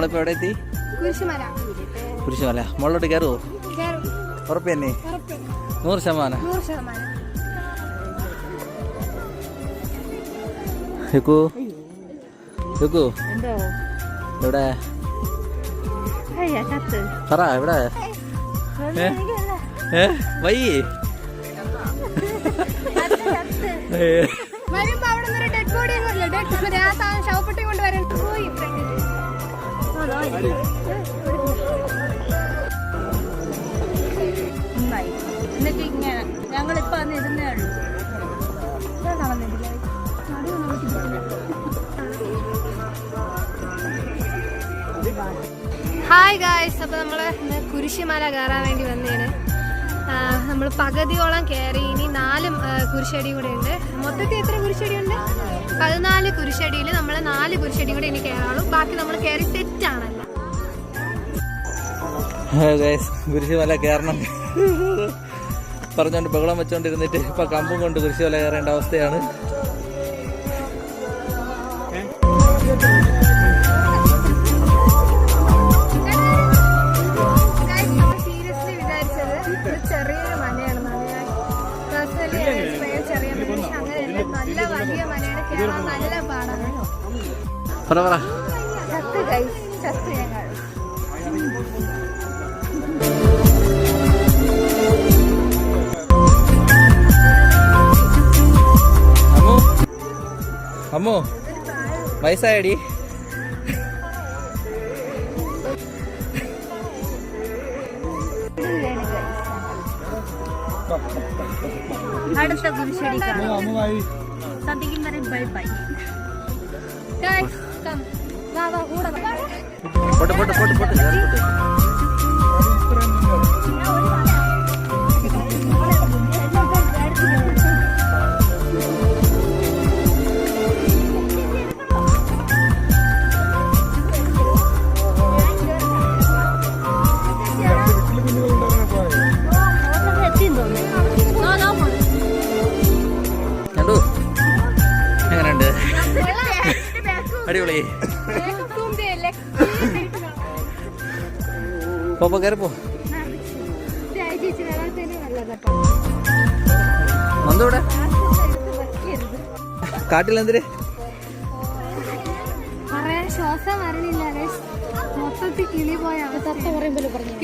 നമ്മളിപ്പോ എവിടെ എത്തി? കുരിശുമല. മുകളിലോട്ട് കയറുവോ? ഉറപ്പ് തന്നെ? 100%. എവിടെ പറ, എവിടെ വയ്യേ? എന്നിട്ട് ഇങ്ങനെ ഞങ്ങളിപ്പോ അന്ന് ഇരുന്നേ ഉള്ളൂ. ഹായ് ഗായ്സ്, അപ്പോൾ നമ്മൾ ഇന്ന് കുരിശുമല കയറാൻ വേണ്ടി വന്നതാണ്. നമ്മൾ പകുതിയോളം കയറി. ഇനി 4 കുരിശടി കൂടെ ഉണ്ട്. മൊത്തത്തിൽ എത്ര കുരിശടി ഉണ്ട്? 14 കുരിശടിയിൽ നമ്മൾ 4 കുരിശടി കൂടെ ഇനി കയറാളൂ. ബാക്കി നമ്മൾ കയറി സെറ്റാണല്ലോ. കുരിശുമല കയറണം പറഞ്ഞോണ്ട് ബഹളം വെച്ചോണ്ടിരുന്നിട്ട് ഇപ്പൊ കമ്പും കൊണ്ട് കുരിശുമല കയറേണ്ട അവസ്ഥയാണ്. ചെറിയൊരു മലയാണ്. പേഴ്സണലി ചെറിയ മല, അങ്ങനെയല്ല, നല്ല വലിയ മലയാണ്. കയറാൻ നല്ല പാടാണ്. ചത്ത് ഞങ്ങൾ. അമ്മോ വയസ്സായടി. അടുത്ത കുരിശടി സദ്യക്കും വരെ ബൈ ബൈ. എങ്ങനെയുണ്ട്? അടിപൊളി. പോപ്പോ കയറിപ്പോ. നന്ദൂടെ കാട്ടിലെന്തിര് ശ്വാസം വരണില്ല. മൊത്തത്തിൽ കിളി പോയ അവസ്ഥ പറയുമ്പോൾ പറഞ്ഞു.